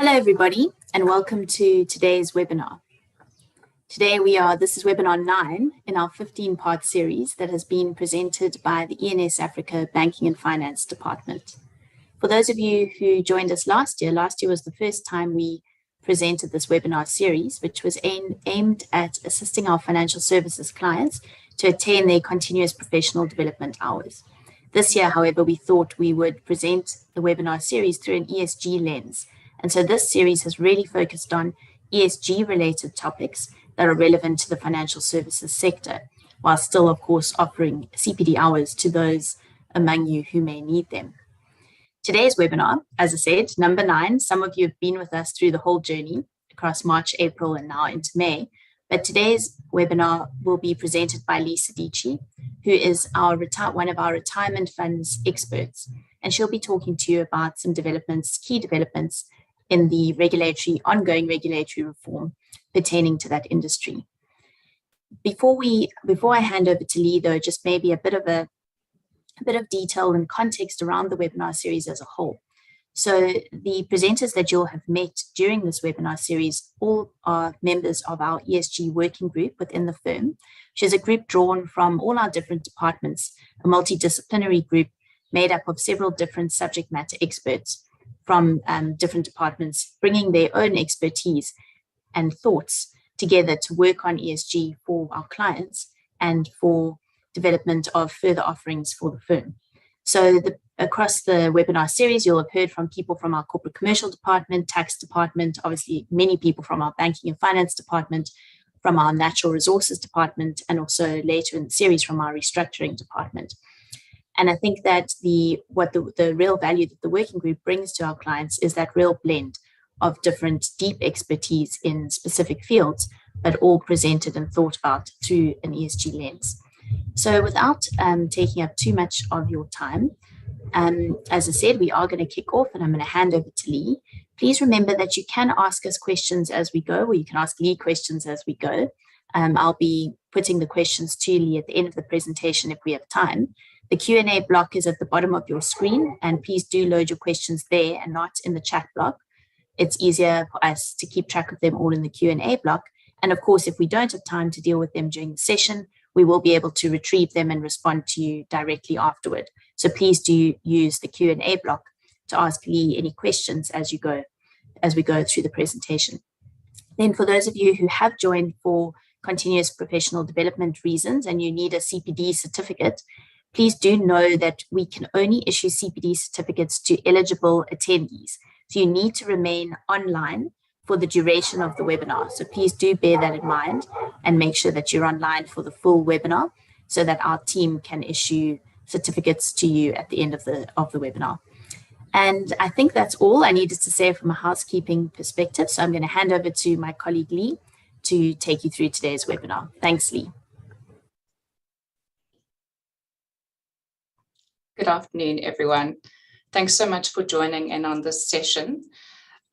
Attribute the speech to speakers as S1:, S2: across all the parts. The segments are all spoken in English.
S1: Hello, everybody, and welcome to today's webinar. This is webinar 9 in our 15-part series that has been presented by the ENS Africa Banking and Finance Department. For those of you who joined us last year was the first time we presented this webinar series, which was aimed at assisting our financial services clients to attain their continuous professional development hours. This year, however, we thought we would present the webinar series through an ESG lens. And so this series has really focused on ESG-related topics that are relevant to the financial services sector, while still, of course, offering CPD hours to those among you who may need them. Today's webinar, as I said, number 9, some of you have been with us through the whole journey across March, April, and now into May. But today's webinar will be presented by Lisa Dici, who is one of our retirement funds experts. And she'll be talking to you about some key developments in the ongoing regulatory reform pertaining to that industry. Before I hand over to Lee, though, just maybe a bit of detail and context around the webinar series as a whole. So the presenters that you'll have met during this webinar series all are members of our ESG working group within the firm, which is a group drawn from all our different departments, a multidisciplinary group made up of several different subject matter experts from different departments, bringing their own expertise and thoughts together to work on ESG for our clients and for development of further offerings for the firm. So across the webinar series, you'll have heard from people from our corporate commercial department, tax department, obviously many people from our banking and finance department, from our natural resources department, and also later in the series from our restructuring department. And I think that the real value that the working group brings to our clients is that real blend of different deep expertise in specific fields, but all presented and thought about through an ESG lens. So without taking up too much of your time, as I said, we are going to kick off and I'm going to hand over to Lee. Please remember that you can ask us questions as we go, or you can ask Lee questions as we go. I'll be putting the questions to Lee at the end of the presentation if we have time. The Q&A block is at the bottom of your screen, and please do load your questions there and not in the chat block. It's easier for us to keep track of them all in the Q&A block. And of course, if we don't have time to deal with them during the session, we will be able to retrieve them and respond to you directly afterward. So please do use the Q&A block to ask Lee any questions as we go through the presentation. Then for those of you who have joined for continuous professional development reasons and you need a CPD certificate, please do know that we can only issue CPD certificates to eligible attendees. So you need to remain online for the duration of the webinar. So please do bear that in mind and make sure that you're online for the full webinar so that our team can issue certificates to you at the end of the webinar. And I think that's all I needed to say from a housekeeping perspective. So I'm going to hand over to my colleague Lee to take you through today's webinar. Thanks, Lee.
S2: Good afternoon, everyone. Thanks so much for joining in on this session.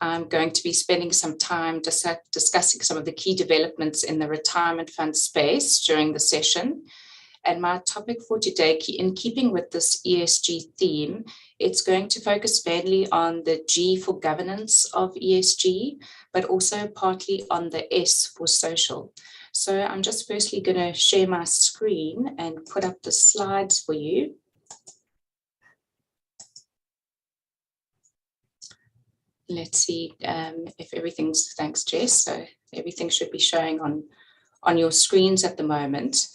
S2: I'm going to be spending some time discussing some of the key developments in the retirement fund space during the session. And my topic for today, in keeping with this ESG theme, it's going to focus mainly on the G for governance of ESG, but also partly on the S for social. So I'm just firstly going to share my screen and put up the slides for you. Let's see if everything's, thanks Jess, so everything should be showing on your screens at the moment.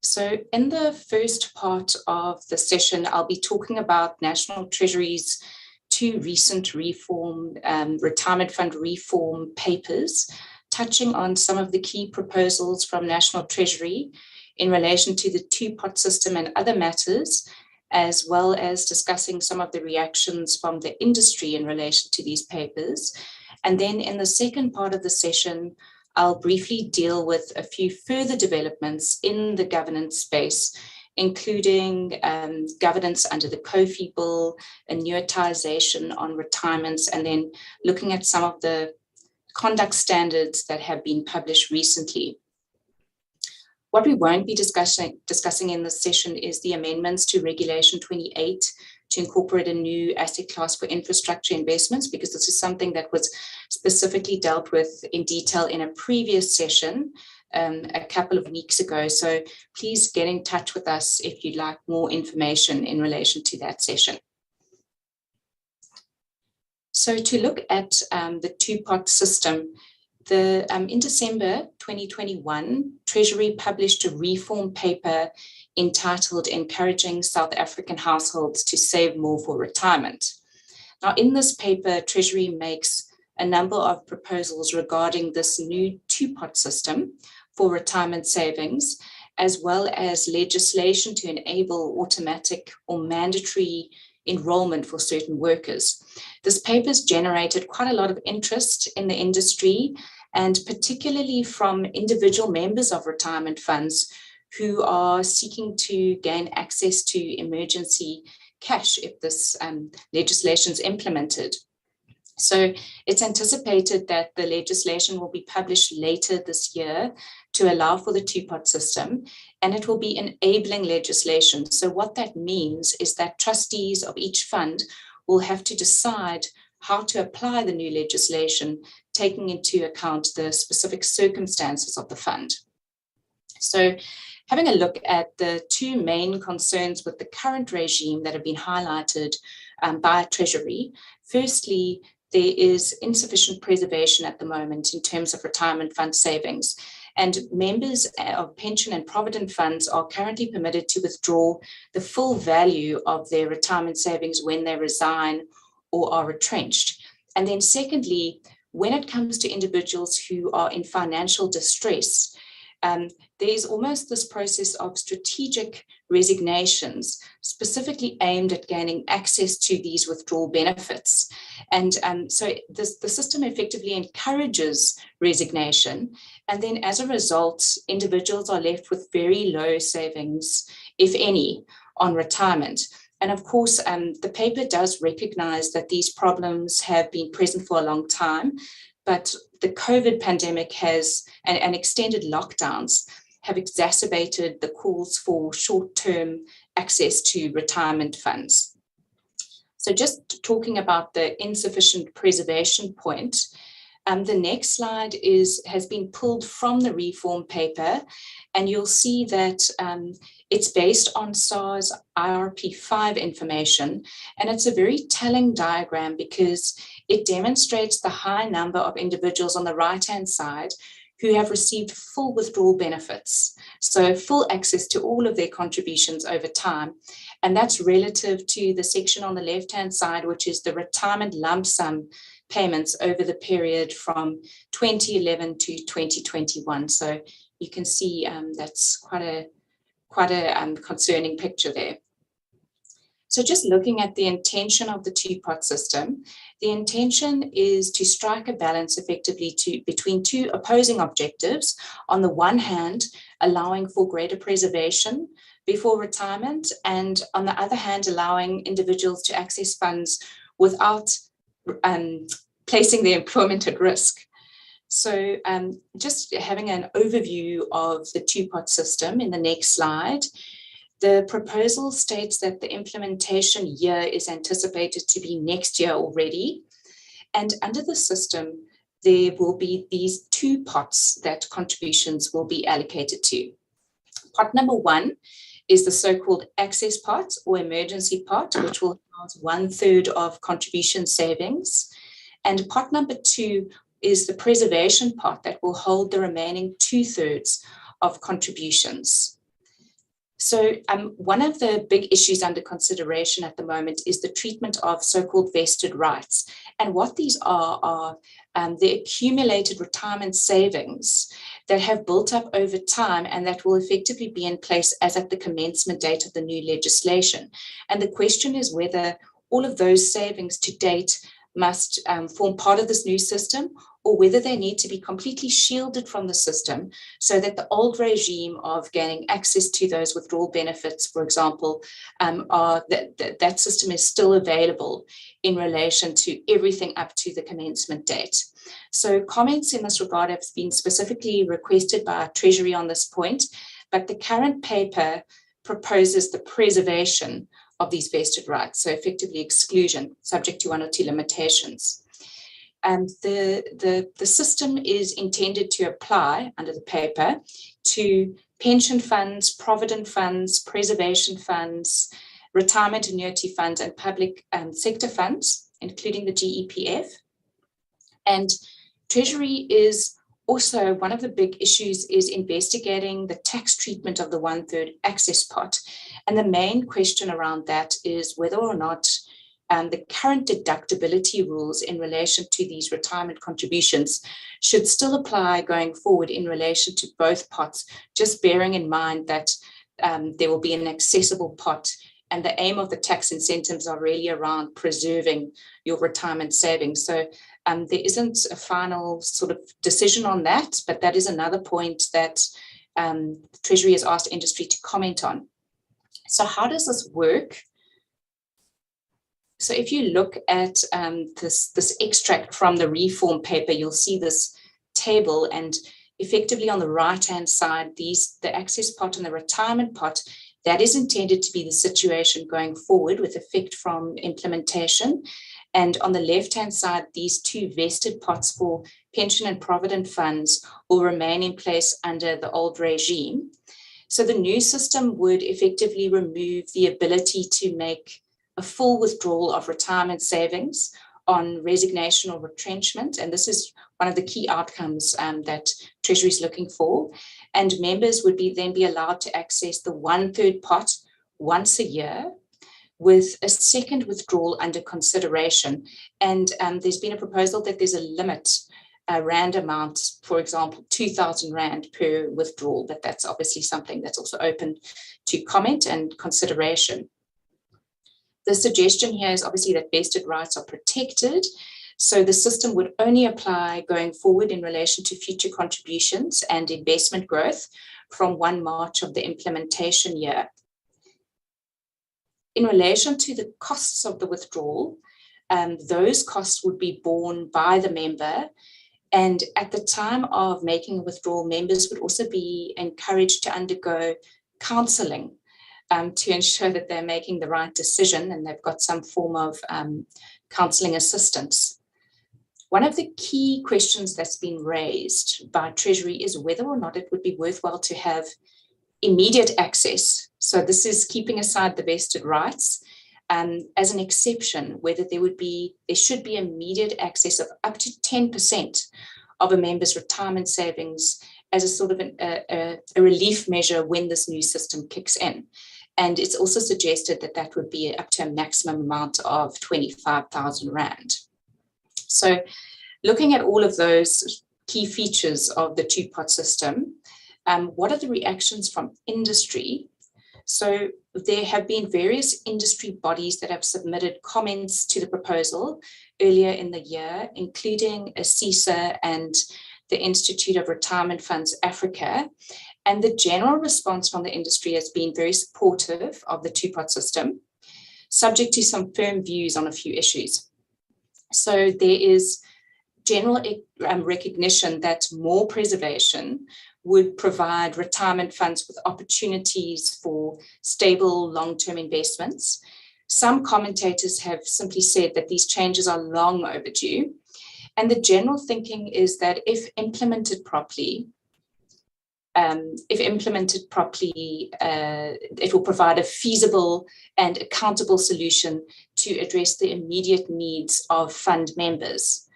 S2: So in the first part of the session, I'll be talking about National Treasury's 2 recent retirement fund reform papers, touching on some of the key proposals from National Treasury in relation to the 2-pot system and other matters, as well as discussing some of the reactions from the industry in relation to these papers. And then in the second part of the session, I'll briefly deal with a few further developments in the governance space, including governance under the COFI bill, annuitization on retirements, and then looking at some of the conduct standards that have been published recently. What we won't be discussing in this session is the amendments to Regulation 28 to incorporate a new asset class for infrastructure investments, because this is something that was specifically dealt with in detail in a previous session a couple of weeks ago. So please get in touch with us if you'd like more information in relation to that session. So to look at the two-pot system, in December 2021, Treasury published a reform paper entitled Encouraging South African Households to Save More for Retirement. Now, in this paper, Treasury makes a number of proposals regarding this new two-pot system for retirement savings, as well as legislation to enable automatic or mandatory enrollment for certain workers. This paper's generated quite a lot of interest in the industry, and particularly from individual members of retirement funds who are seeking to gain access to emergency cash if this legislation is implemented. So it's anticipated that the legislation will be published later this year to allow for the two-pot system, and it will be enabling legislation. So what that means is that trustees of each fund will have to decide how to apply the new legislation, taking into account the specific circumstances of the fund. So having a look at the two main concerns with the current regime that have been highlighted by Treasury. Firstly, there is insufficient preservation at the moment in terms of retirement fund savings, and members of pension and provident funds are currently permitted to withdraw the full value of their retirement savings when they resign or are retrenched. And then secondly, when it comes to individuals who are in financial distress, there's almost this process of strategic resignations specifically aimed at gaining access to these withdrawal benefits. And so the system effectively encourages resignation. And then as a result, individuals are left with very low savings, if any, on retirement. And of course, the paper does recognize that these problems have been present for a long time, but the COVID pandemic and extended lockdowns have exacerbated the calls for short-term access to retirement funds. So just talking about the insufficient preservation point, the next slide has been pulled from the reform paper, and you'll see that it's based on SARS IRP5 information, and it's a very telling diagram because it demonstrates the high number of individuals on the right-hand side who have received full withdrawal benefits, so full access to all of their contributions over time. And that's relative to the section on the left-hand side, which is the retirement lump sum payments over the period from 2011 to 2021. So you can see that's quite a concerning picture there. So just looking at the intention of the two-pot system, the intention is to strike a balance effectively between two opposing objectives. On the one hand, allowing for greater preservation before retirement, and on the other hand, allowing individuals to access funds without placing their employment at risk. So just having an overview of the two-pot system in the next slide. The proposal states that the implementation year is anticipated to be next year already. And under the system, there will be these two pots that contributions will be allocated to. Pot number one is the so-called access pot or emergency pot, which will house 1/3 of contribution savings. And pot number two is the preservation pot that will hold the remaining 2/3 of contributions. So one of the big issues under consideration at the moment is the treatment of so-called vested rights. And what these are the accumulated retirement savings that have built up over time and that will effectively be in place as at the commencement date of the new legislation. And the question is whether all of those savings to date must form part of this new system, or whether they need to be completely shielded from the system so that the old regime of gaining access to those withdrawal benefits, for example, that system is still available in relation to everything up to the commencement date. So comments in this regard have been specifically requested by Treasury on this point, but the current paper proposes the preservation these vested rights, so effectively exclusion, subject to one or two limitations. The system is intended to apply under the paper to pension funds, provident funds, preservation funds, retirement annuity funds, and public sector funds, including the GEPF. And Treasury is also, one of the big issues is investigating the tax treatment of the 1/3 access pot. And the main question around that is whether or not the current deductibility rules in relation to these retirement contributions should still apply going forward in relation to both pots, just bearing in mind that there will be an accessible pot, and the aim of the tax incentives are really around preserving your retirement savings. So there isn't a final sort of decision on that, but that is another point that Treasury has asked industry to comment on. So how does this work? So if you look at this extract from the reform paper, you'll see this table, and effectively on the right-hand side, the access pot and the retirement pot, that is intended to be the situation going forward with effect from implementation. And on the left-hand side, these two vested pots for pension and provident funds will remain in place under the old regime. So the new system would effectively remove the ability to make a full withdrawal of retirement savings on resignation or retrenchment. And this is one of the key outcomes that Treasury is looking for. And members would then be allowed to access the 1/3 pot once a year, with a second withdrawal under consideration. And there's been a proposal that there's a limit, a rand amount, for example, 2,000 rand per withdrawal, but that's obviously something that's also open to comment and consideration. The suggestion here is obviously that vested rights are protected. So the system would only apply going forward in relation to future contributions and investment growth from 1 March of the implementation year. In relation to the costs of the withdrawal, those costs would be borne by the member. And at the time of making a withdrawal, members would also be encouraged to undergo counselling to ensure that they're making the right decision and they've got some form of counselling assistance. One of the key questions that's been raised by Treasury is whether or not it would be worthwhile to have immediate access. So this is keeping aside the vested rights as an exception, whether there should be immediate access of up to 10% of a member's retirement savings as a sort of a relief measure when this new system kicks in. And it's also suggested that that would be up to a maximum amount of 25,000 rand. So looking at all of those key features of the two-pot system, what are the reactions from industry? So there have been various industry bodies that have submitted comments to the proposal earlier in the year, including CISA and the Institute of Retirement Funds Africa. And the general response from the industry has been very supportive of the two-pot system, subject to some firm views on a few issues. So there is general recognition that more preservation would provide retirement funds with opportunities for stable long-term investments. Some commentators have simply said that these changes are long overdue. And the general thinking is that if implemented properly, it will provide a feasible and accountable solution to address the immediate needs of fund members.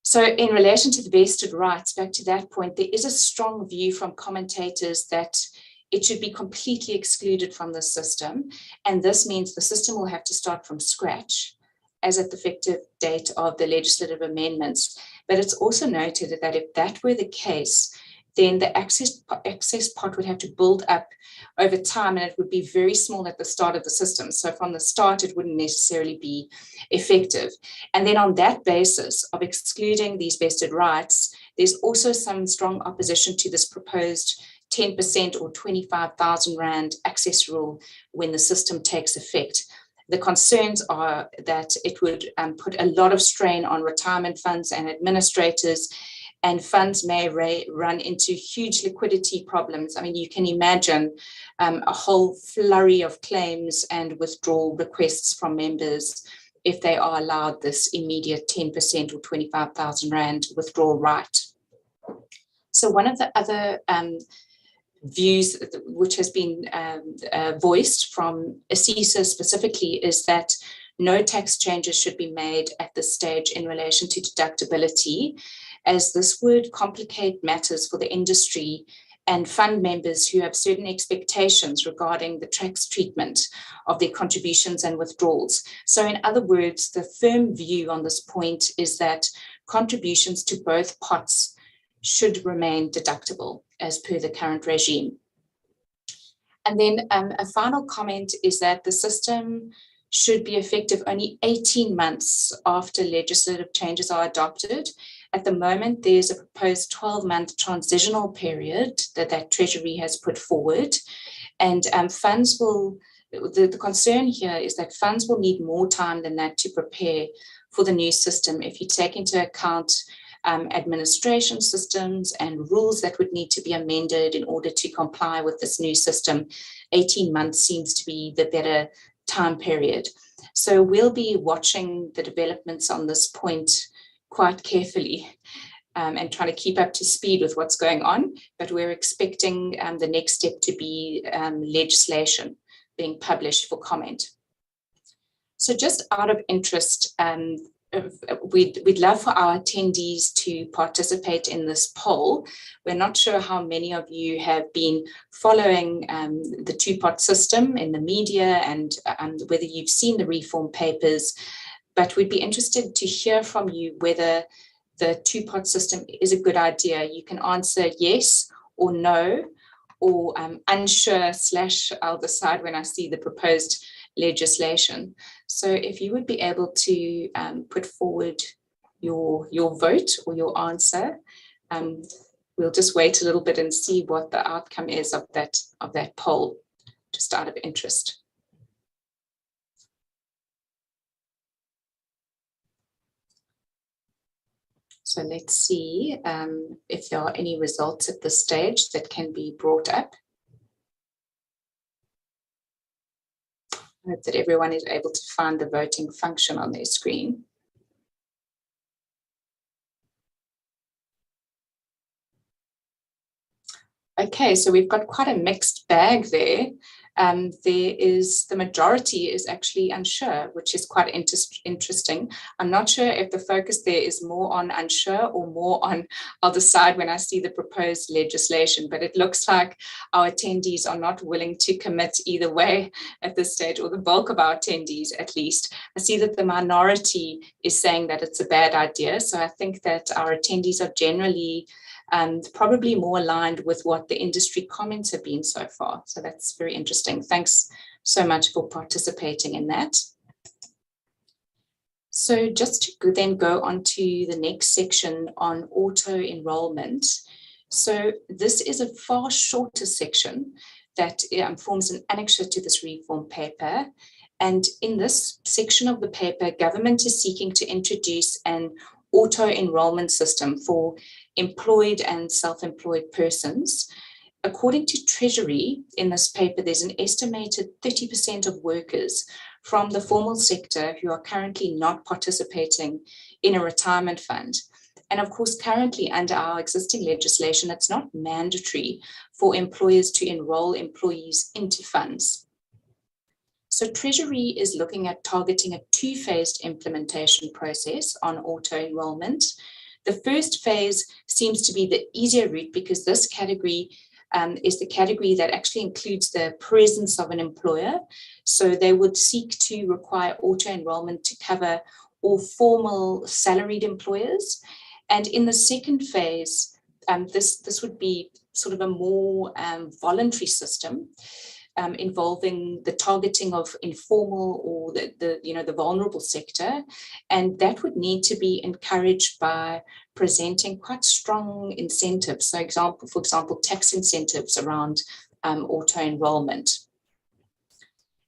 S2: So in relation to the vested rights, back to that point, there is a strong view from commentators that it should be completely excluded from the system. And this means the system will have to start from scratch as at the effective date of the legislative amendments. But it's also noted that if that were the case, then the access pot would have to build up over time, and it would be very small at the start of the system. So from the start, it wouldn't necessarily be effective. And then on that basis of excluding these vested rights, there's also some strong opposition to this proposed 10% or 25,000 rand access rule when the system takes effect. The concerns are that it would put a lot of strain on retirement funds and administrators, and funds may run into huge liquidity problems. I mean, you can imagine a whole flurry of claims and withdrawal requests from members if they are allowed this immediate 10% or 25,000 Rand withdrawal right. So one of the other views which has been voiced from ASISA specifically is that no tax changes should be made at this stage in relation to deductibility, as this would complicate matters for the industry and fund members who have certain expectations regarding the tax treatment of their contributions and withdrawals. So in other words, the firm view on this point is that contributions to both pots should remain deductible as per the current regime. And then a final comment is that the system should be effective only 18 months after legislative changes are adopted. At the moment, there's a proposed 12-month transitional period that Treasury has put forward. And funds will, the concern here is that funds will need more time than that to prepare for the new system. If you take into account administration systems and rules that would need to be amended in order to comply with this new system, 18 months seems to be the better time period. So we'll be watching the developments on this point quite carefully and trying to keep up to speed with what's going on. But we're expecting the next step to be legislation being published for comment. So just out of interest, we'd love for our attendees to participate in this poll. We're not sure how many of you have been following the two-pot system in the media and whether you've seen the reform papers, but we'd be interested to hear from you whether the two-pot system is a good idea. You can answer yes or no, or unsure / I'll decide when I see the proposed legislation. So if you would be able to put forward your vote or your answer, we'll just wait a little bit and see what the outcome is of that poll, just out of interest. So let's see if there are any results at this stage that can be brought up. I hope that everyone is able to find the voting function on their screen. Okay, so we've got quite a mixed bag there. The majority is actually unsure, which is quite interesting. I'm not sure if the focus there is more on unsure or more on I'll decide when I see the proposed legislation, but it looks like our attendees are not willing to commit either way at this stage, or the bulk of our attendees at least. I see that the minority is saying that it's a bad idea, so I think that our attendees are generally probably more aligned with what the industry comments have been so far. So that's very interesting. Thanks so much for participating in that. So just to then go on to the next section on auto-enrollment. So this is a far shorter section that forms an annexure to this reform paper. And in this section of the paper, government is seeking to introduce an auto-enrollment system for employed and self-employed persons. According to Treasury, in this paper, there's an estimated 30% of workers from the formal sector who are currently not participating in a retirement fund. And of course, currently under our existing legislation, it's not mandatory for employers to enroll employees into funds. So Treasury is looking at targeting a two-phased implementation process on auto-enrollment. The first phase seems to be the easier route because this category is the category that actually includes the presence of an employer. So they would seek to require auto-enrollment to cover all formal salaried employers. And in the second phase, this would be sort of a more voluntary system involving the targeting of informal or the vulnerable sector, and that would need to be encouraged by presenting quite strong incentives. So, for example, tax incentives around auto-enrollment.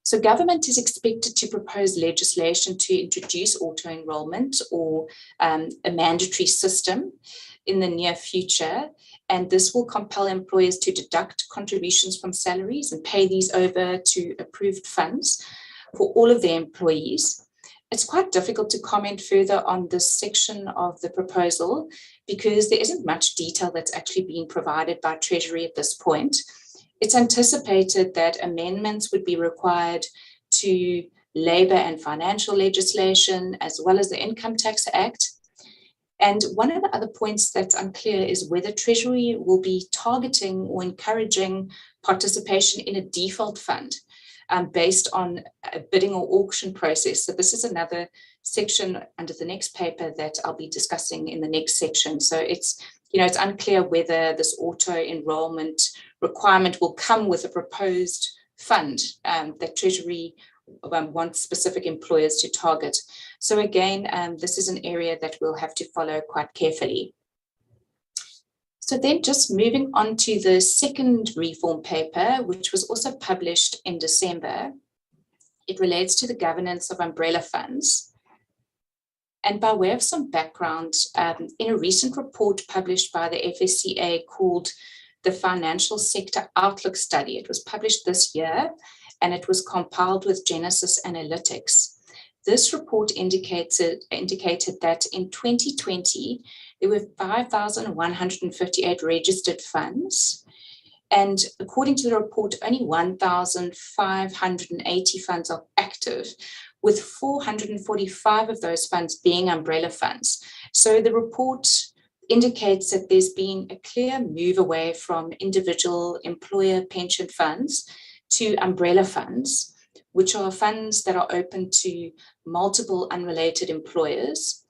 S2: So government is expected to propose legislation to introduce auto-enrollment or a mandatory system in the near future, and this will compel employers to deduct contributions from salaries and pay these over to approved funds for all of their employees. It's quite difficult to comment further on this section of the proposal because there isn't much detail that's actually being provided by Treasury at this point. It's anticipated that amendments would be required to labour and financial legislation, as well as the Income Tax Act. And one of the other points that's unclear is whether Treasury will be targeting or encouraging participation in a default fund based on a bidding or auction process. So this is another section under the next paper that I'll be discussing in the next section. So it's unclear whether this auto enrollment requirement will come with a proposed fund that Treasury wants specific employers to target. So again, this is an area that we'll have to follow quite carefully. So then just moving on to the second reform paper, which was also published in December. It relates to the governance of umbrella funds. And by way of some background, in a recent report published by the FSCA called the Financial Sector Outlook Study, it was published this year, and it was compiled with Genesis Analytics. This report indicated that in 2020, there were 5,158 registered funds. And according to the report, only 1,580 funds are active, with 445 of those funds being umbrella funds. So the report indicates that there's been a clear move away from individual employer pension funds to umbrella funds, which are funds that are open to multiple unrelated employers.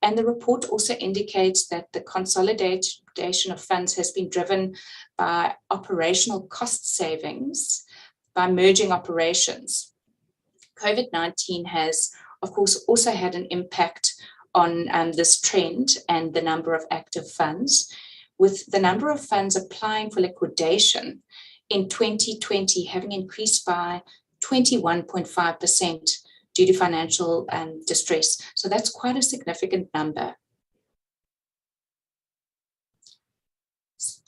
S2: And the report also indicates that the consolidation of funds has been driven by operational cost savings by merging operations. COVID-19 has, of course, also had an impact on this trend and the number of active funds, with the number of funds applying for liquidation in 2020 having increased by 21.5% due to financial distress. So that's quite a significant number.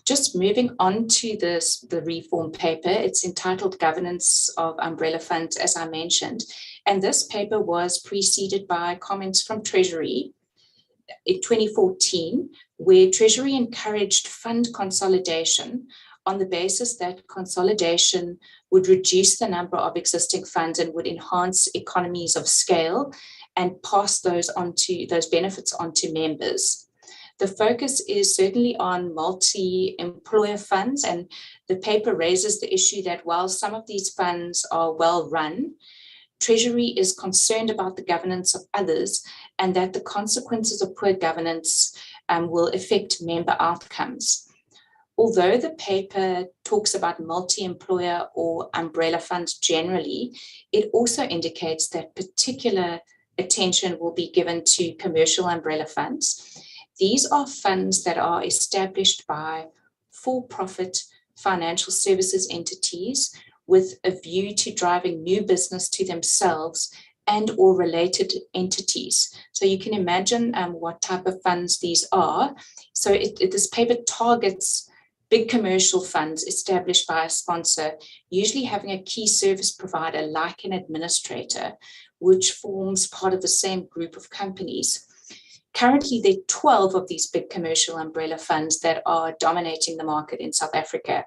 S2: Just moving on to the reform paper, it's entitled Governance of Umbrella Funds, as I mentioned. And this paper was preceded by comments from Treasury in 2014, where Treasury encouraged fund consolidation on the basis that consolidation would reduce the number of existing funds and would enhance economies of scale and pass those benefits on to members. The focus is certainly on multi-employer funds, and the paper raises the issue that while some of these funds are well run, Treasury is concerned about the governance of others and that the consequences of poor governance will affect member outcomes. Although the paper talks about multi-employer or umbrella funds generally, it also indicates that particular attention will be given to commercial umbrella funds. These are funds that are established by for-profit financial services entities with a view to driving new business to themselves and or related entities. So you can imagine what type of funds these are. So this paper targets big commercial funds established by a sponsor, usually having a key service provider like an administrator, which forms part of the same group of companies. Currently, there are 12 of these big commercial umbrella funds that are dominating the market in South Africa.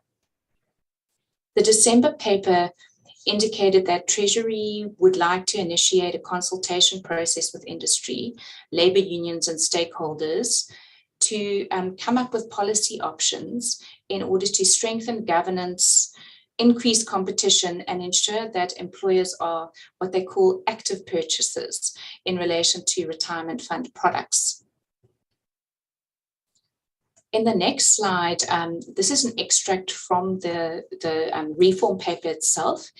S2: The December paper indicated that Treasury would like to initiate a consultation process with industry, labour unions and stakeholders to come up with policy options in order to strengthen governance, increase competition, and ensure that employers are what they call active purchasers in relation to retirement fund products. In the next slide, this is an extract from the reform paper itself.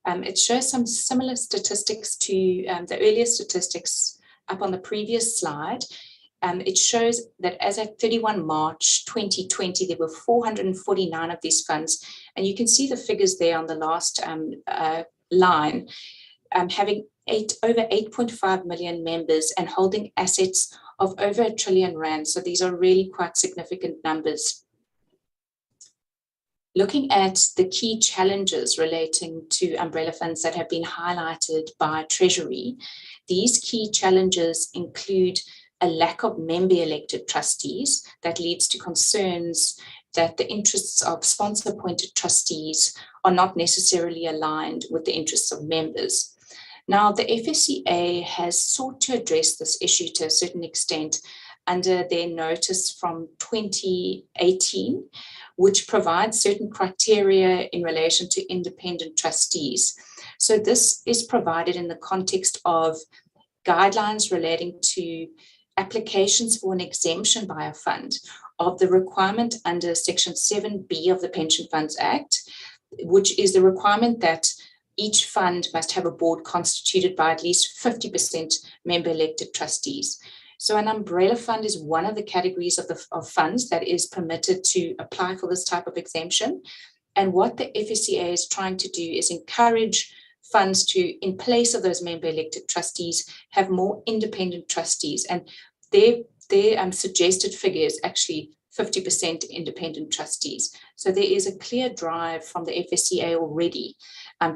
S2: It shows some similar statistics to the earlier statistics up on the previous slide. It shows that as at 31 March 2020, there were 449 of these funds. And you can see the figures there on the last line, having over 8.5 million members and holding assets of over R1 trillion. So these are really quite significant numbers. Looking at the key challenges relating to umbrella funds that have been highlighted by Treasury, these key challenges include a lack of member-elected trustees that leads to concerns that the interests of sponsor-appointed trustees are not necessarily aligned with the interests of members. Now, the FSCA has sought to address this issue to a certain extent under their notice from 2018, which provides certain criteria in relation to independent trustees. So this is provided in the context of guidelines relating to applications for an exemption by a fund of the requirement under Section 7B of the Pension Funds Act, which is the requirement that each fund must have a board constituted by at least 50% member-elected trustees. So an umbrella fund is one of the categories of funds that is permitted to apply for this type of exemption. And what the FSCA is trying to do is encourage funds to, in place of those member-elected trustees, have more independent trustees. And their suggested figure is actually 50% independent trustees. So there is a clear drive from the FSCA already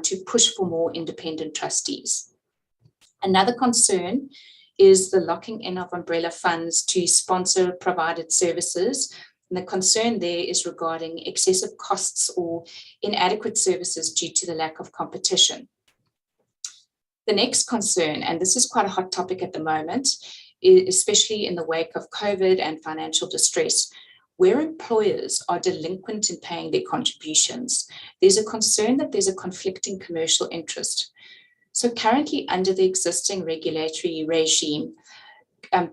S2: to push for more independent trustees. Another concern is the locking in of umbrella funds to sponsor provided services. And the concern there is regarding excessive costs or inadequate services due to the lack of competition. The next concern, and this is quite a hot topic at the moment, especially in the wake of COVID and financial distress, where employers are delinquent in paying their contributions, there's a concern that there's a conflicting commercial interest. So currently, under the existing regulatory regime,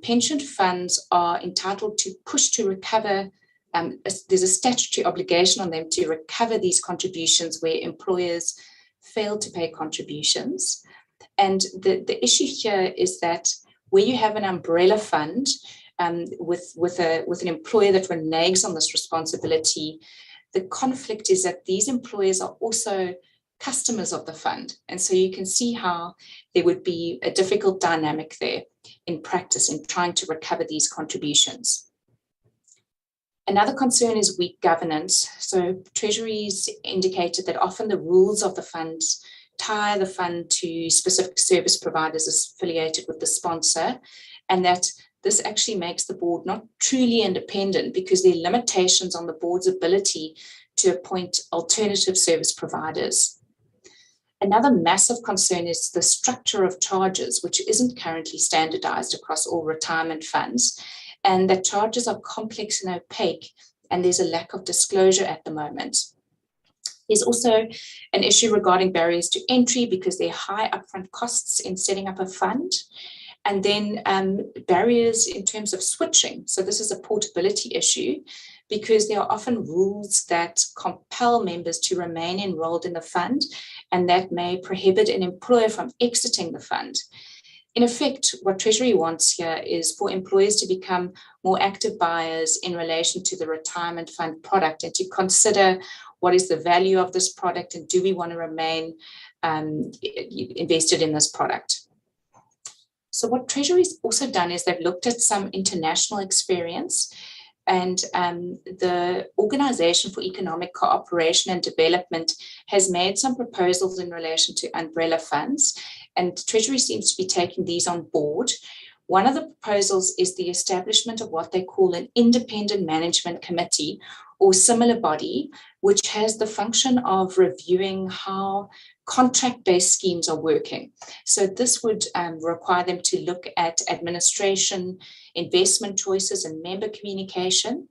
S2: pension funds are entitled to push to recover. There's a statutory obligation on them to recover these contributions where employers fail to pay contributions. And the issue here is that where you have an umbrella fund with an employer that reneges on this responsibility, the conflict is that these employers are also customers of the fund. And so you can see how there would be a difficult dynamic there in practice in trying to recover these contributions. Another concern is weak governance. So Treasury's indicated that often the rules of the funds tie the fund to specific service providers affiliated with the sponsor, and that this actually makes the board not truly independent because there are limitations on the board's ability to appoint alternative service providers. Another massive concern is the structure of charges, which isn't currently standardized across all retirement funds, and that charges are complex and opaque, and there's a lack of disclosure at the moment. There's also an issue regarding barriers to entry because there are high upfront costs in setting up a fund, and then barriers in terms of switching. So this is a portability issue because there are often rules that compel members to remain enrolled in the fund, and that may prohibit an employer from exiting the fund. In effect, what Treasury wants here is for employers to become more active buyers in relation to the retirement fund product and to consider what is the value of this product and do we want to remain invested in this product. So what Treasury's also done is they've looked at some international experience, and the Organization for Economic Cooperation and Development has made some proposals in relation to umbrella funds, and Treasury seems to be taking these on board. One of the proposals is the establishment of what they call an independent management committee or similar body, which has the function of reviewing how contract-based schemes are working. So this would require them to look at administration, investment choices, and member communication,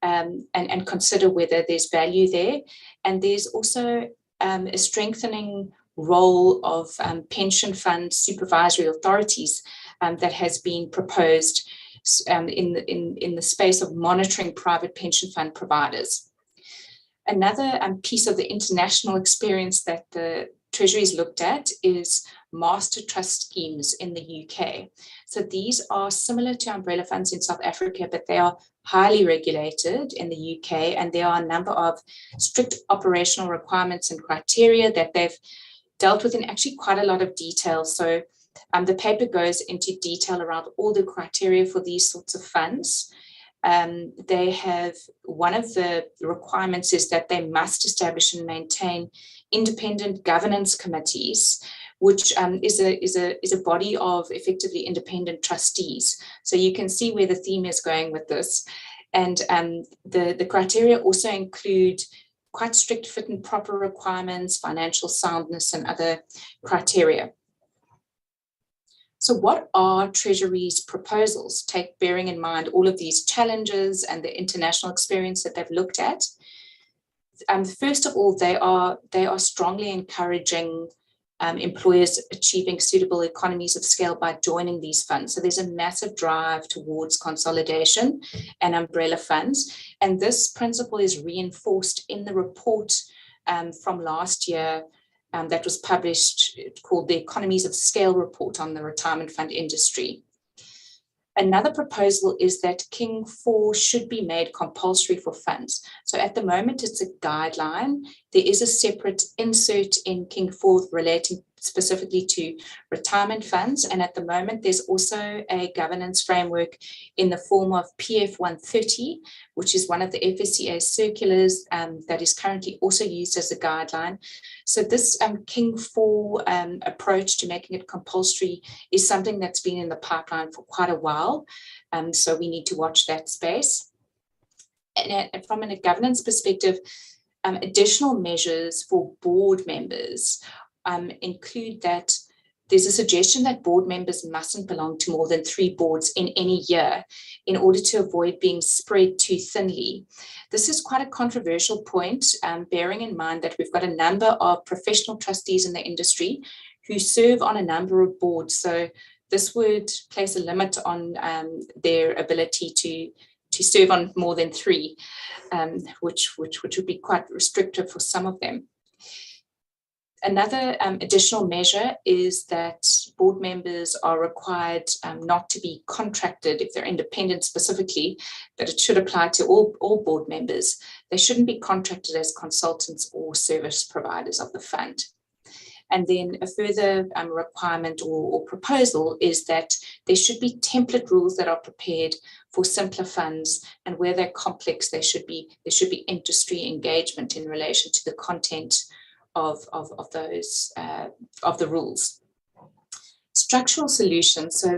S2: and consider whether there's value there. And there's also a strengthening role of pension fund supervisory authorities that has been proposed in the space of monitoring private pension fund providers. Another piece of the international experience that the Treasury's looked at is master trust schemes in the UK. So these are similar to umbrella funds in South Africa, but they are highly regulated in the UK, and there are a number of strict operational requirements and criteria that they've dealt with in actually quite a lot of detail. So The paper goes into detail around all the criteria for these sorts of funds. They have, one of the requirements is that they must establish and maintain independent governance committees, which is a body of effectively independent trustees. So you can see where the theme is going with this. And the criteria also include quite strict fit and proper requirements, financial soundness, and other criteria. So what are Treasury's proposals, bearing in mind all of these challenges and the international experience that they've looked at? First of all, they are strongly encouraging employers achieving suitable economies of scale by joining these funds. So there's a massive drive towards consolidation and umbrella funds. And this principle is reinforced in the report from last year that was published, called the Economies of Scale Report on the Retirement Fund Industry. Another proposal is that King 4 should be made compulsory for funds. So at the moment, it's a guideline. There is a separate insert in King 4 relating specifically to retirement funds. And at the moment, there's also a governance framework in the form of PF 130, which is one of the FSCA circulars that is currently also used as a guideline. So this King 4 approach to making it compulsory is something that's been in the pipeline for quite a while. So we need to watch that space. And from a governance perspective, additional measures for board members include that there's a suggestion that board members mustn't belong to more than 3 boards in any year in order to avoid being spread too thinly. This is quite a controversial point, bearing in mind that we've got a number of professional trustees in the industry who serve on a number of boards. So this would place a limit on their ability to serve on more than 3, which would be quite restrictive for some of them. Another additional measure is that board members are required not to be contracted if they're independent specifically, but it should apply to all board members. They shouldn't be contracted as consultants or service providers of the fund. And then a further requirement or proposal is that there should be template rules that are prepared for simpler funds, and where they're complex, there should be industry engagement in relation to the content of those of the rules. Structural solutions. So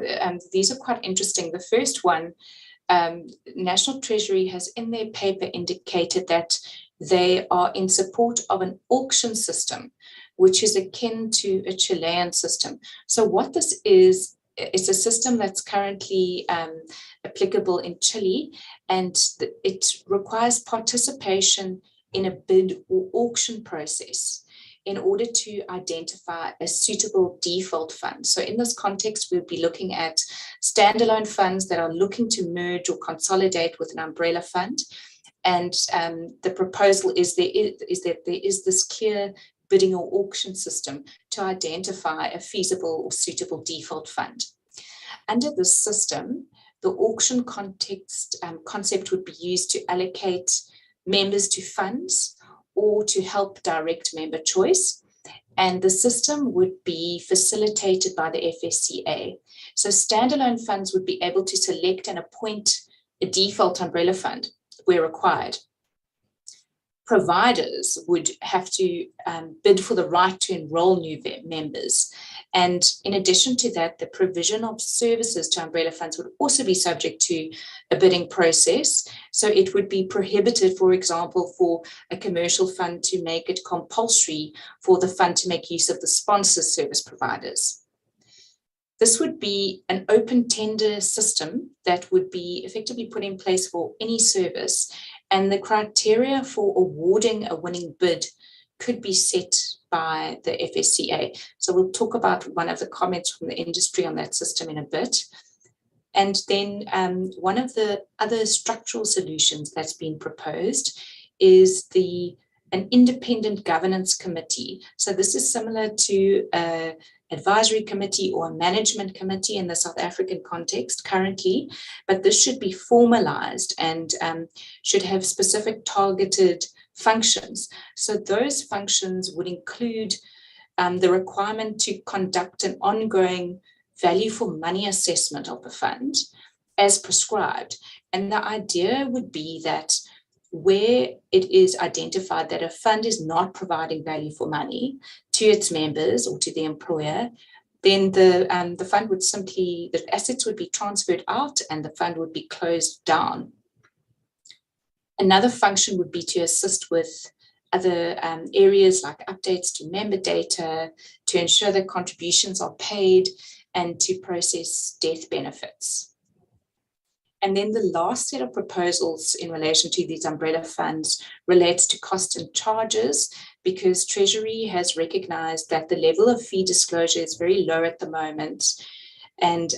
S2: these are quite interesting. The first one, National Treasury has in their paper indicated that they are in support of an auction system, which is akin to a Chilean system. So what this is a system that's currently applicable in Chile, and it requires participation in a bid or auction process in order to identify a suitable default fund. So in this context, we'll be looking at standalone funds that are looking to merge or consolidate with an umbrella fund. And the proposal is that there is this clear bidding or auction system to identify a feasible or suitable default fund. Under this system, the auction concept would be used to allocate members to funds or to help direct member choice. And the system would be facilitated by the FSCA. So standalone funds would be able to select and appoint a default umbrella fund where required. Providers would have to bid for the right to enroll new members. And in addition to that, the provision of services to umbrella funds would also be subject to a bidding process. So it would be prohibited, for example, for a commercial fund to make it compulsory for the fund to make use of the sponsor service providers. This would be an open tender system that would be effectively put in place for any service, and the criteria for awarding a winning bid could be set by the FSCA. So we'll talk about one of the comments from the industry on that system in a bit. And then one of the other structural solutions that's been proposed is an independent governance committee. So this is similar to an advisory committee or a management committee in the South African context currently, but this should be formalized and should have specific targeted functions. So those functions would include the requirement to conduct an ongoing value for money assessment of the fund as prescribed. And the idea would be that where it is identified that a fund is not providing value for money to its members or to the employer, then the fund would simply, the assets would be transferred out and the fund would be closed down. Another function would be to assist with other areas like updates to member data, to ensure that contributions are paid, and to process death benefits. And then the last set of proposals in relation to these umbrella funds relates to cost and charges, because Treasury has recognized that the level of fee disclosure is very low at the moment. And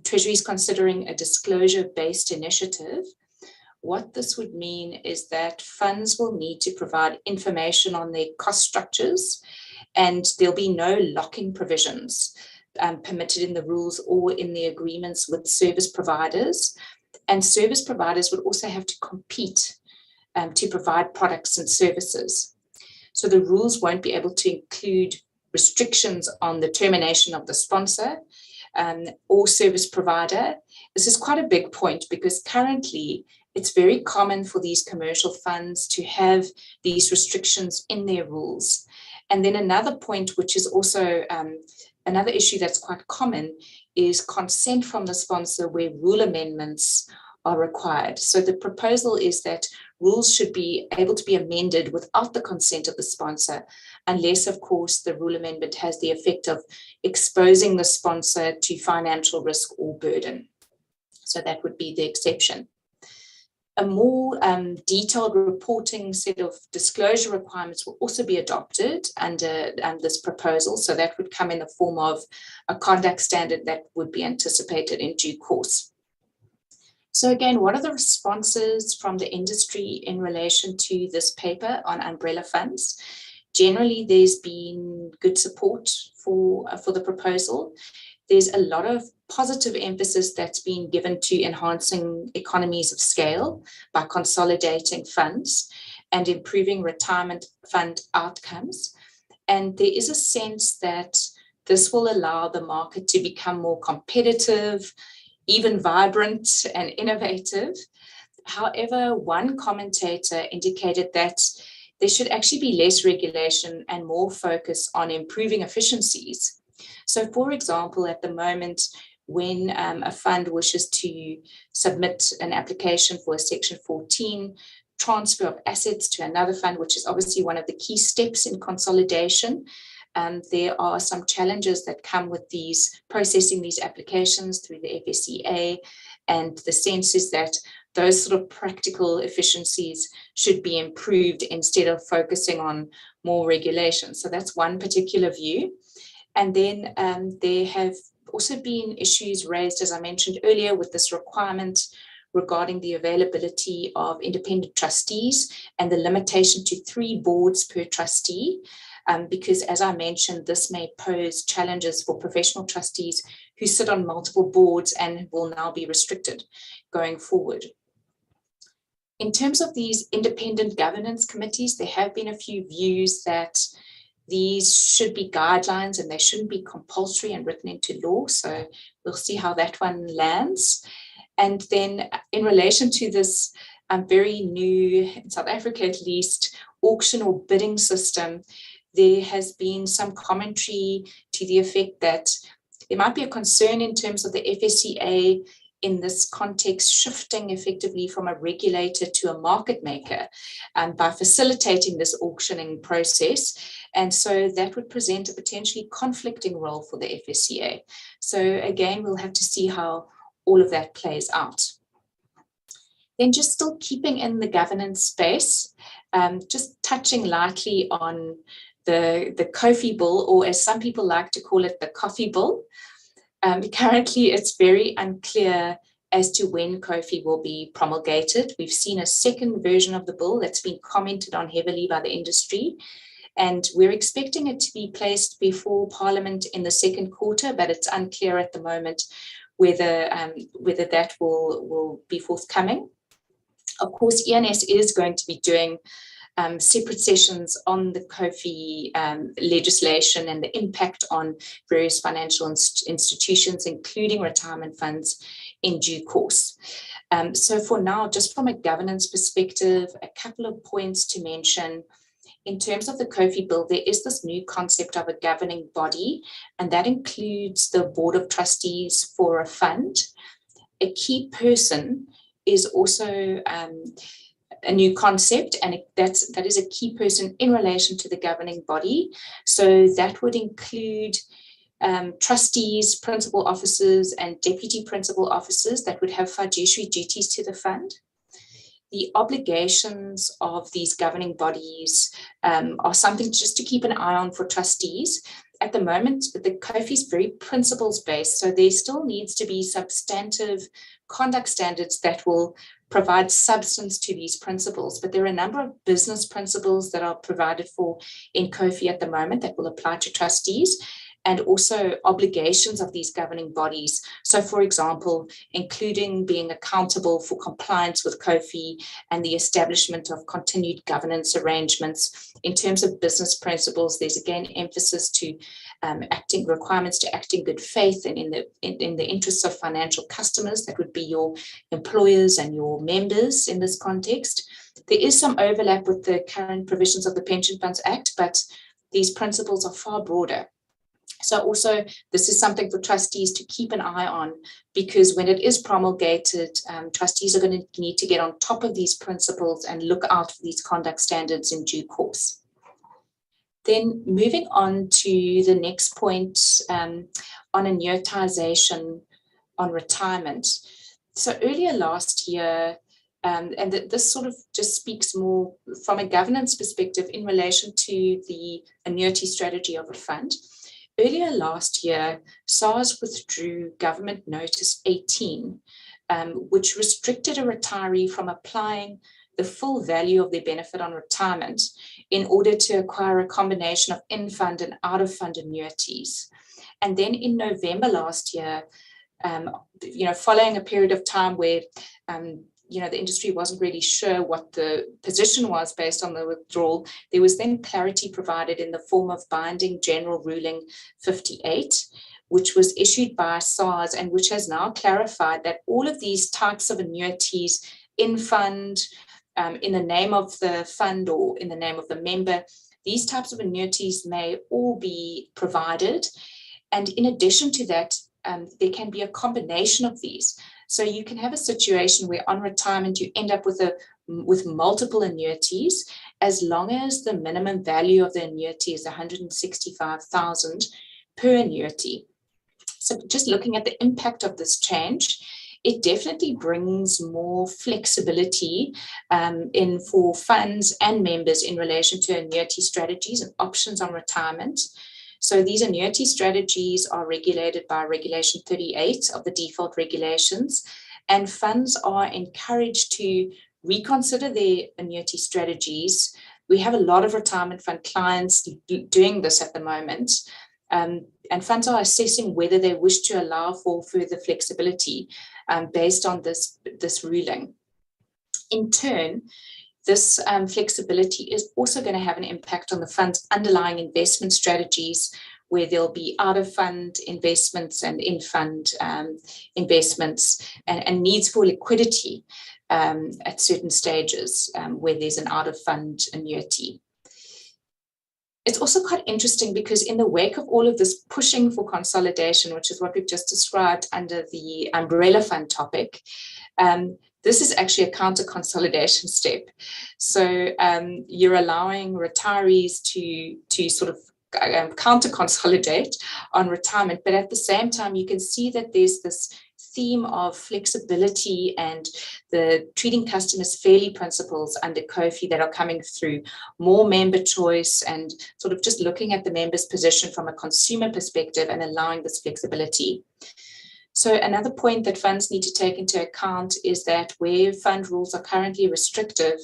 S2: Treasury is considering a disclosure-based initiative. What this would mean is that funds will need to provide information on their cost structures, and there'll be no locking provisions permitted in the rules or in the agreements with service providers. And service providers would also have to compete to provide products and services. So the rules won't be able to include restrictions on the termination of the sponsor or service provider. This is quite a big point, because currently it's very common for these commercial funds to have these restrictions in their rules. And then another point, which is also another issue that's quite common, is consent from the sponsor where rule amendments are required. So the proposal is that rules should be able to be amended without the consent of the sponsor, unless, of course, the rule amendment has the effect of exposing the sponsor to financial risk or burden. So that would be the exception. A more detailed reporting set of disclosure requirements will also be adopted under this proposal. So that would come in the form of a conduct standard that would be anticipated in due course. So again, what are the responses from the industry in relation to this paper on umbrella funds? Generally, there's been good support for the proposal. There's a lot of positive emphasis that's been given to enhancing economies of scale by consolidating funds and improving retirement fund outcomes. And there is a sense that this will allow the market to become more competitive, even vibrant and innovative. However, one commentator indicated that there should actually be less regulation and more focus on improving efficiencies. So, for example, at the moment, when a fund wishes to submit an application for a Section 14 transfer of assets to another fund, which is obviously one of the key steps in consolidation, there are some challenges that come with processing these applications through the FSCA, and the sense is that those sort of practical efficiencies should be improved instead of focusing on more regulation. So that's one particular view. And then there have also been issues raised, as I mentioned earlier, with this requirement regarding the availability of independent trustees and the limitation to 3 boards per trustee, because, as I mentioned, this may pose challenges for professional trustees who sit on multiple boards and will now be restricted going forward. In terms of these independent governance committees, there have been a few views that these should be guidelines and they shouldn't be compulsory and written into law. So we'll see how that one lands. And then in relation to this very new, in South Africa at least, auction or bidding system, there has been some commentary to the effect that there might be a concern in terms of the FSCA in this context shifting effectively from a regulator to a market maker by facilitating this auctioning process. And so that would present a potentially conflicting role for the FSCA. So again, we'll have to see how all of that plays out. Then just still keeping in the governance space, just touching lightly on the Kofi bill, or as some people like to call it, the coffee bill. Currently, it's very unclear as to when Kofi will be promulgated. We've seen a second version of the bill that's been commented on heavily by the industry, and we're expecting it to be placed before Parliament in the second quarter, but it's unclear at the moment whether that will be forthcoming. Of course, ENS is going to be doing separate sessions on the COFI legislation and the impact on various financial institutions, including retirement funds, in due course. So for now, just from a governance perspective, a couple of points to mention. In terms of the COFI bill, there is this new concept of a governing body, and that includes the board of trustees for a fund. A key person is also a new concept, and that is a key person in relation to the governing body. So that would include trustees, principal officers, and deputy principal officers that would have fiduciary duties to the fund. The obligations of these governing bodies are something just to keep an eye on for trustees. At the moment, the COFI is very principles-based, so there still needs to be substantive conduct standards that will provide substance to these principles. But there are a number of business principles that are provided for in COFI at the moment that will apply to trustees, and also obligations of these governing bodies. So for example, including being accountable for compliance with COFI and the establishment of continued governance arrangements. In terms of business principles, there's again emphasis to requirements to act in good faith and in the interests of financial customers. That would be your employers and your members in this context. There is some overlap with the current provisions of the Pension Funds Act, but these principles are far broader. So also, this is something for trustees to keep an eye on, because when it is promulgated, trustees are going to need to get on top of these principles and look out for these conduct standards in due course. Then moving on to the next point on annuitization on retirement. So earlier last year, and this sort of just speaks more from a governance perspective in relation to the annuity strategy of a fund. Earlier last year, SARS withdrew Government Notice 18, which restricted a retiree from applying the full value of their benefit on retirement in order to acquire a combination of in-fund and out-of-fund annuities. And then in November last year, following a period of time where the industry wasn't really sure what the position was based on the withdrawal, there was then clarity provided in the form of binding General Ruling 58, which was issued by SARS and which has now clarified that all of these types of annuities in fund, in the name of the fund or in the name of the member, these types of annuities may all be provided. And in addition to that, there can be a combination of these. So you can have a situation where on retirement you end up with multiple annuities, as long as the minimum value of the annuity is 165,000 per annuity. So just looking at the impact of this change, it definitely brings more flexibility for funds and members in relation to annuity strategies and options on retirement. So these annuity strategies are regulated by Regulation 38 of the default regulations, and funds are encouraged to reconsider their annuity strategies. We have a lot of retirement fund clients doing this at the moment, and funds are assessing whether they wish to allow for further flexibility based on this ruling. In turn, this flexibility is also going to have an impact on the fund's underlying investment strategies, where there'll be out-of-fund investments and in-fund investments and needs for liquidity at certain stages where there's an out-of-fund annuity. It's also quite interesting because in the wake of all of this pushing for consolidation, which is what we've just described under the umbrella fund topic, this is actually a counter-consolidation step. So you're allowing retirees to sort of counter-consolidate on retirement, but at the same time, you can see that there's this theme of flexibility and the treating customers fairly principles under COFI that are coming through, more member choice and sort of just looking at the member's position from a consumer perspective and allowing this flexibility. So another point that funds need to take into account is that where fund rules are currently restrictive,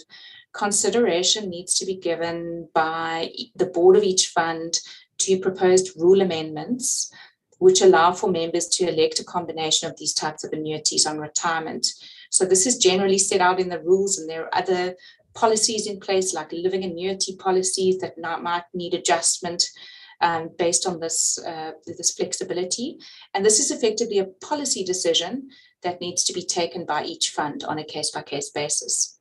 S2: consideration needs to be given by the board of each fund to proposed rule amendments, which allow for members to elect a combination of these types of annuities on retirement. So this is generally set out in the rules, and there are other policies in place, like living annuity policies that might need adjustment based on this flexibility. And this is effectively a policy decision that needs to be taken by each fund on a case-by-case basis.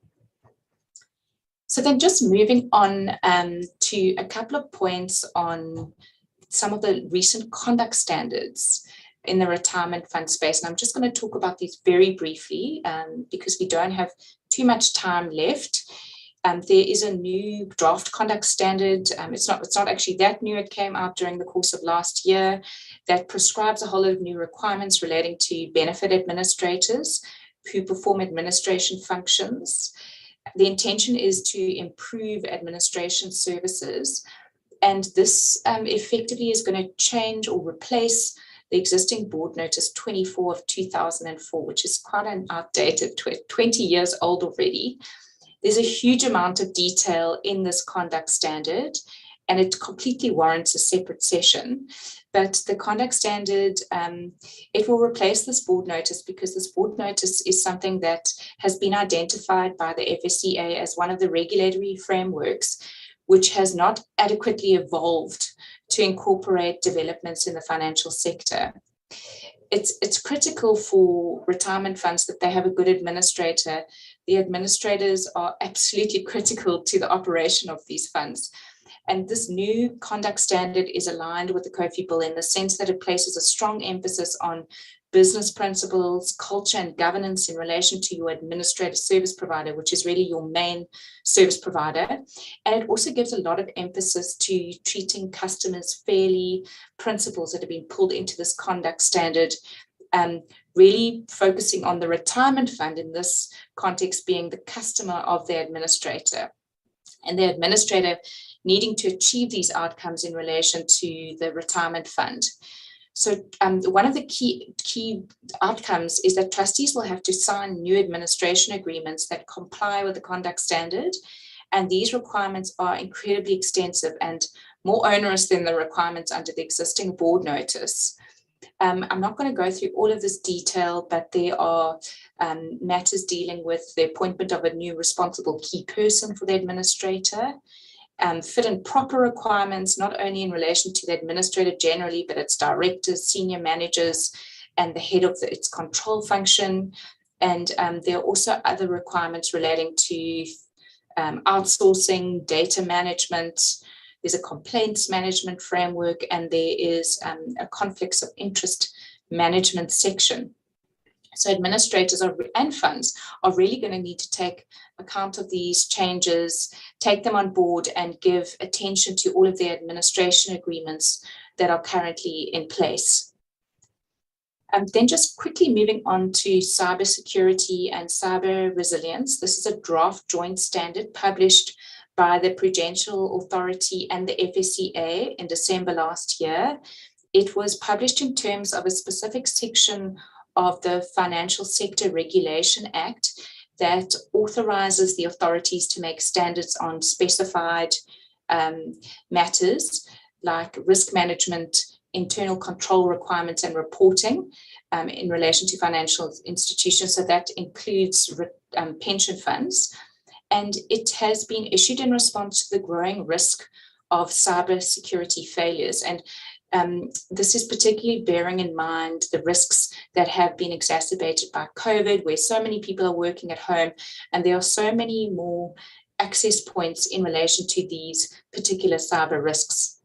S2: So then just moving on to a couple of points on some of the recent conduct standards in the retirement fund space. And I'm just going to talk about these very briefly because we don't have too much time left. There is a new draft conduct standard. It's not actually that new. It came out during the course of last year that prescribes a whole lot of new requirements relating to benefit administrators who perform administration functions. The intention is to improve administration services, and this effectively is going to change or replace the existing board notice 24 of 2004, which is quite an outdated, 20 years old already. There's a huge amount of detail in this conduct standard, and it completely warrants a separate session. But the conduct standard, it will replace this board notice because this board notice is something that has been identified by the FSCA as one of the regulatory frameworks which has not adequately evolved to incorporate developments in the financial sector. It's critical for retirement funds that they have a good administrator. The administrators are absolutely critical to the operation of these funds. And this new conduct standard is aligned with the COFI bill in the sense that it places a strong emphasis on business principles, culture, and governance in relation to your administrative service provider, which is really your main service provider. And it also gives a lot of emphasis to treating customers fairly, principles that have been pulled into this conduct standard, really focusing on the retirement fund in this context being the customer of the administrator, and the administrator needing to achieve these outcomes in relation to the retirement fund. So one of the key outcomes is that trustees will have to sign new administration agreements that comply with the conduct standard. And these requirements are incredibly extensive and more onerous than the requirements under the existing board notice. I'm not going to go through all of this detail, but there are matters dealing with the appointment of a new responsible key person for the administrator, fit and proper requirements, not only in relation to the administrator generally, but its directors, senior managers, and the head of its control function. And there are also other requirements relating to outsourcing, data management. There's a complaints management framework, and there is a conflicts of interest management section. So administrators and funds are really going to need to take account of these changes, take them on board, and give attention to all of the administration agreements that are currently in place. Then just quickly moving on to cybersecurity and cyber resilience. This is a draft joint standard published by the Prudential Authority and the FSCA in December last year. It was published in terms of a specific section of the Financial Sector Regulation Act that authorizes the authorities to make standards on specified matters like risk management, internal control requirements, and reporting in relation to financial institutions. So that includes pension funds. And it has been issued in response to the growing risk of cybersecurity failures. And this is particularly bearing in mind the risks that have been exacerbated by COVID, where so many people are working at home, and there are so many more access points in relation to these particular cyber risks.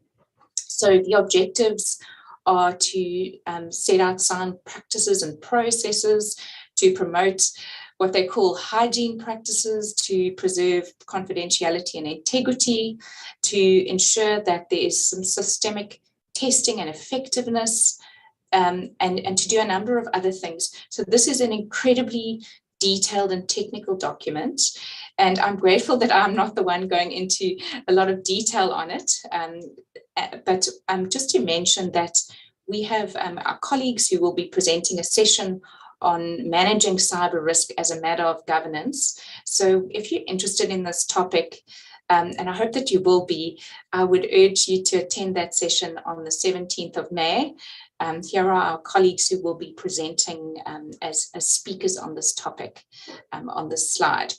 S2: So the objectives are to set out sound practices and processes to promote what they call hygiene practices, to preserve confidentiality and integrity, to ensure that there is some systemic testing and effectiveness, and to do a number of other things. So this is an incredibly detailed and technical document, and I'm grateful that I'm not the one going into a lot of detail on it, but just to mention that we have our colleagues who will be presenting a session on managing cyber risk as a matter of governance. So if you're interested in this topic, and I hope that you will be, I would urge you to attend that session on the 17th of May. Here are our colleagues who will be presenting as speakers on this topic on this slide.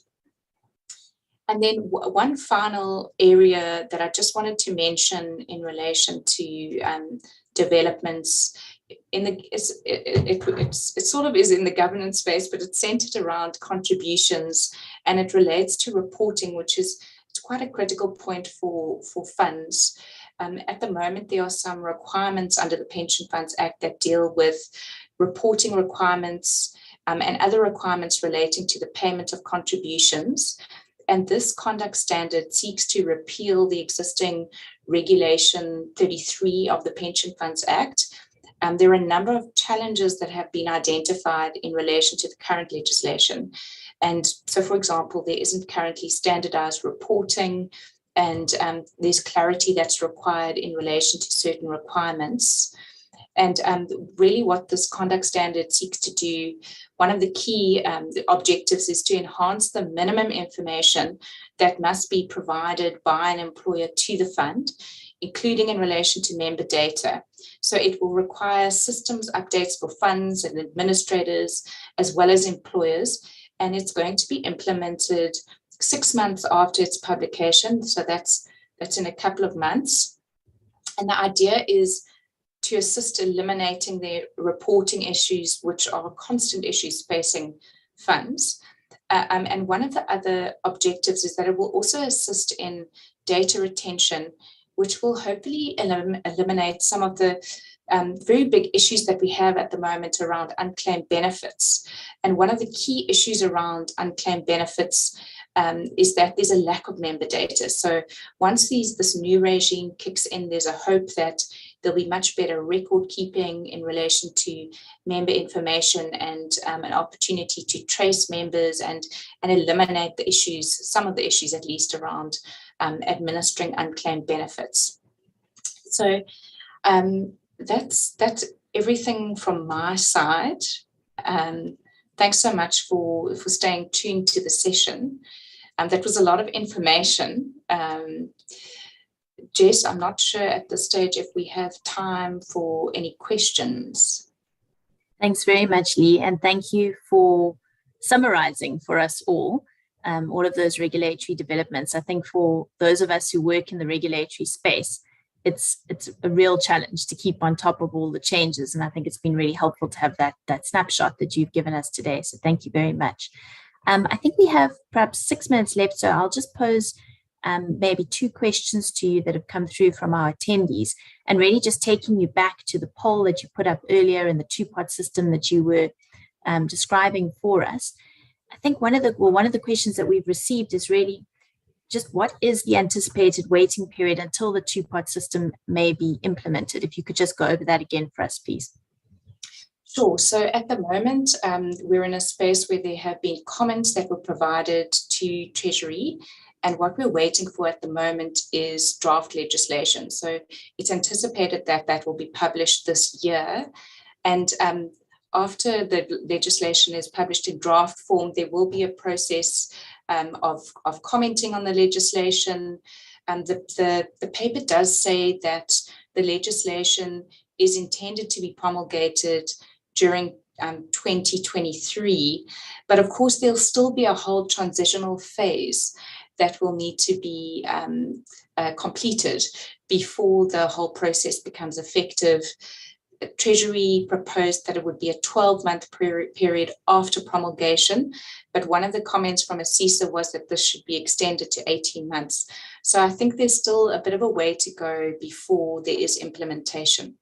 S2: And then one final area that I just wanted to mention in relation to developments in the it sort of is in the governance space, but it's centered around contributions, and it relates to reporting, which is it's quite a critical point for funds. At the moment, there are some requirements under the Pension Funds Act that deal with reporting requirements and other requirements relating to the payment of contributions. And this conduct standard seeks to repeal the existing Regulation 33 of the Pension Funds Act. There are a number of challenges that have been identified in relation to the current legislation. And so, for example, there isn't currently standardized reporting, and there's clarity that's required in relation to certain requirements. And really what this conduct standard seeks to do, one of the key objectives is to enhance the minimum information that must be provided by an employer to the fund, including in relation to member data. So it will require systems updates for funds and administrators, as well as employers, and it's going to be implemented 6 months after its publication. So that's in a couple of months. And the idea is to assist eliminating the reporting issues, which are constant issues facing funds. And one of the other objectives is that it will also assist in data retention, which will hopefully eliminate some of the very big issues that we have at the moment around unclaimed benefits. And one of the key issues around unclaimed benefits is that there's a lack of member data. So once this new regime kicks in, there's a hope that there'll be much better record keeping in relation to member information, and an opportunity to trace members and eliminate the issues, some of the issues at least, around administering unclaimed benefits. So that's everything from my side. Thanks so much for staying tuned to the session. That was a lot of information. Jess, I'm not sure at this stage if we have time for any questions.
S1: Thanks very much, Lee, and thank you for summarizing for us all of those regulatory developments. I think for those of us who work in the regulatory space, it's a real challenge to keep on top of all the changes, and I think it's been really helpful to have that snapshot that you've given us today. So thank you very much. I think we have perhaps 6 minutes left, so I'll just pose maybe 2 questions to you that have come through from our attendees, and really just taking you back to the poll that you put up earlier in the 2-part system that you were describing for us. I think one of the questions that we've received is really just what is the anticipated waiting period until the 2-part system may be implemented? If you could just go over that again for us, please.
S2: Sure. So at the moment, we're in a space where there have been comments that were provided to Treasury, and what we're waiting for at the moment is draft legislation. So it's anticipated that that will be published this year. And after the legislation is published in draft form, there will be a process of commenting on the legislation. The paper does say that the legislation is intended to be promulgated during 2023, but of course there'll still be a whole transitional phase that will need to be completed before the whole process becomes effective. Treasury proposed that it would be a 12-month period after promulgation, but one of the comments from ASISA was that this should be extended to 18 months. So I think there's still a bit of a way to go before there is implementation.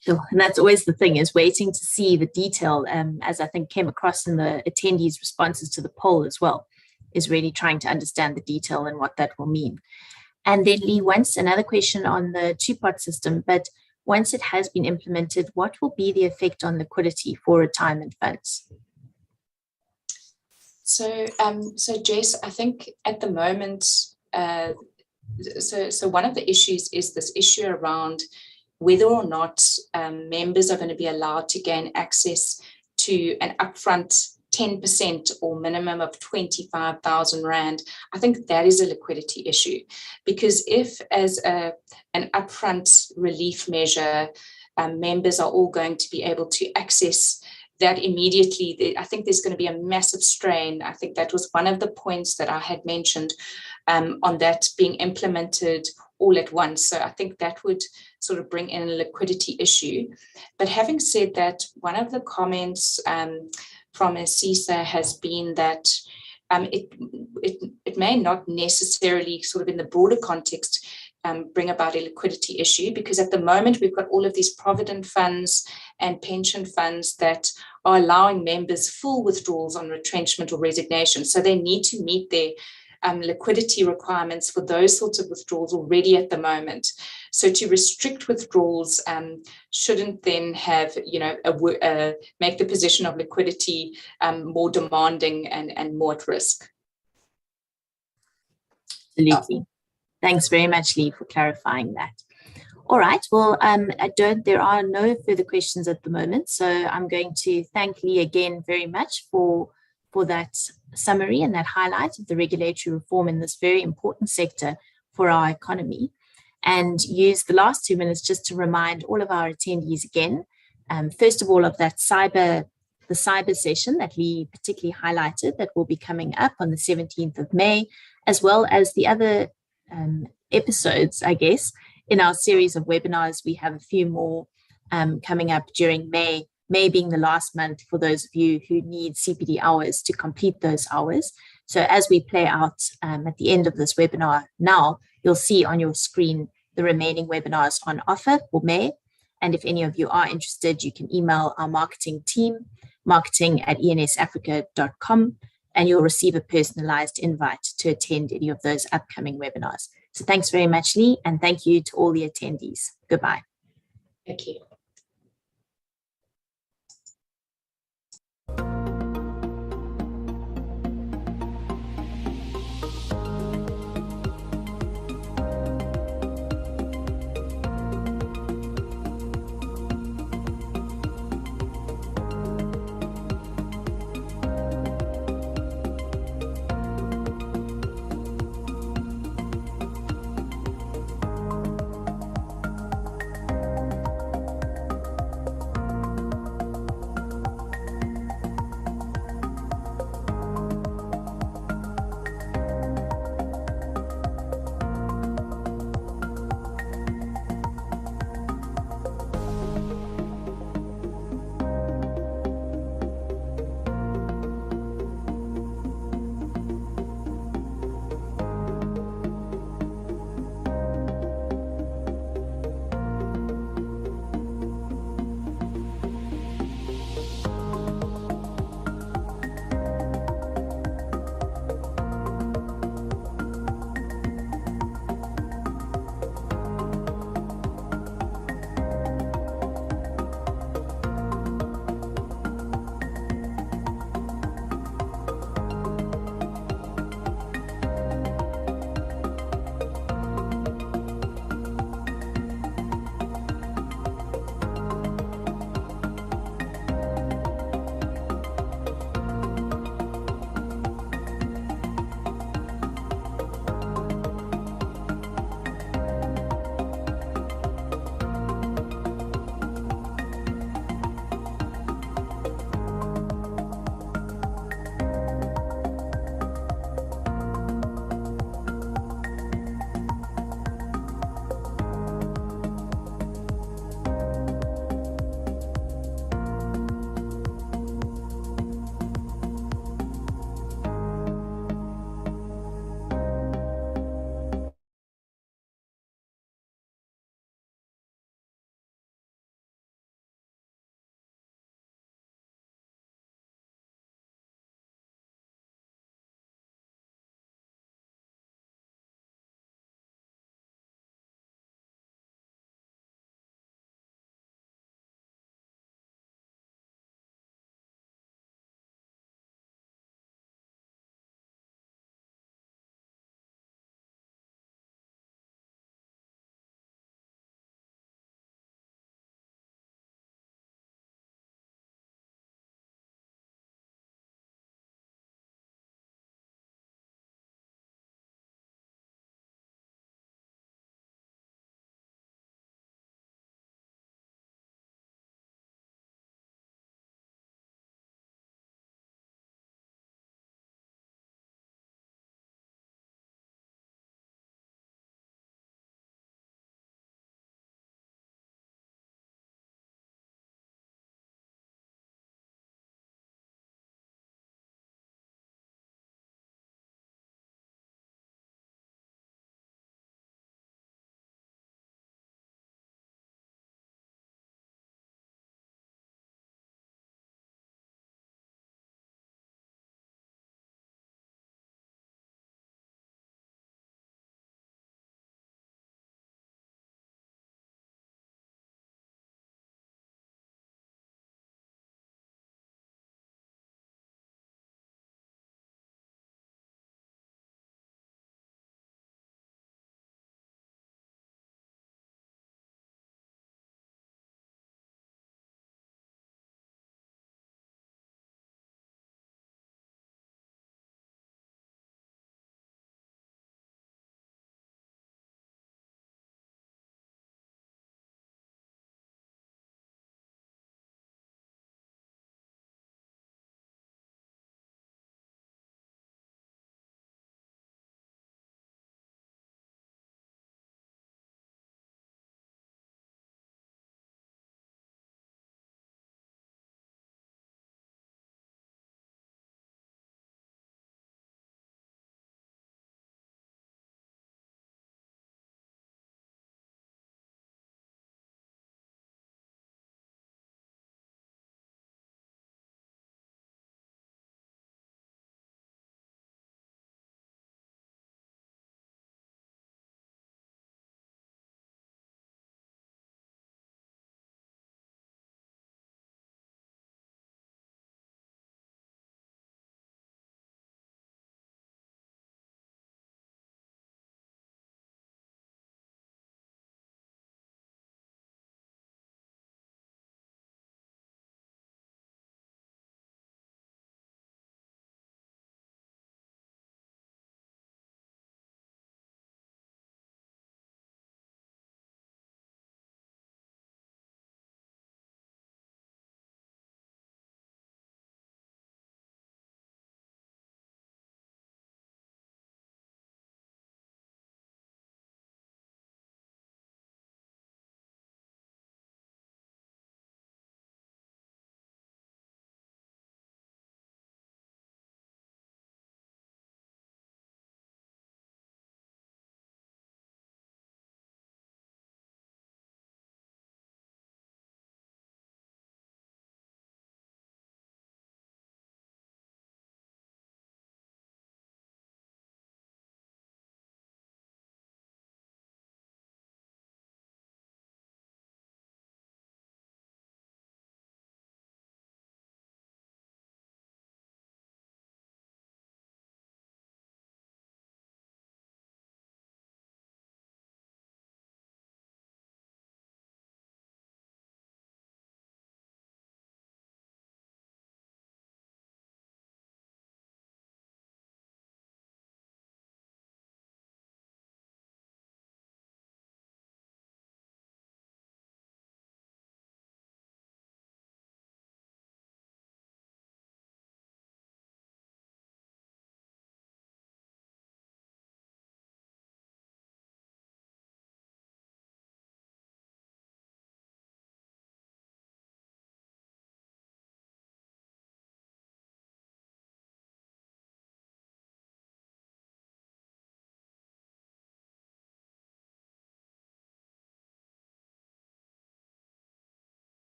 S1: Sure. And that's always the thing, is waiting to see the detail, as I think came across in the attendees' responses to the poll as well, is really trying to understand the detail and what that will mean. And then Lee, another question on the 2-part system, but once it has been implemented, what will be the effect on liquidity for retirement funds?
S2: So Jess, I think at the moment, so one of the issues is this issue around whether or not members are going to be allowed to gain access to an upfront 10% or minimum of 25,000 Rand. I think that is a liquidity issue, because if as an upfront relief measure, members are all going to be able to access that immediately, I think there's going to be a massive strain. I think that was one of the points that I had mentioned on that being implemented all at once. So I think that would sort of bring in a liquidity issue. But having said that, one of the comments from CISA has been that it may not necessarily sort of in the broader context bring about a liquidity issue, because at the moment we've got all of these provident funds and pension funds that are allowing members full withdrawals on retrenchment or resignation. So they need to meet their liquidity requirements for those sorts of withdrawals already at the moment. So to restrict withdrawals shouldn't then have, make the position of liquidity more demanding and more at risk.
S1: Absolutely. Thanks very much, Lee, for clarifying that. All right, well, there are no further questions at the moment, so I'm going to thank Lee again very much for that summary and that highlight of the regulatory reform in this very important sector for our economy, and use the last 2 minutes just to remind all of our attendees again, first of all, of that the cyber session that Lee particularly highlighted that will be coming up on the 17th of May, as well as the other episodes, I guess, in our series of webinars. We have a few more coming up during May being the last month for those of you who need CPD hours to complete those hours. So as we play out at the end of this webinar now, you'll see on your screen the remaining webinars on offer for May. And if any of you are interested, you can email our marketing team, marketing@ensafrica.com, and you'll receive a personalized invite to attend any of those upcoming webinars. So thanks very much, Lee, and thank you to all the attendees. Goodbye.
S2: Thank you.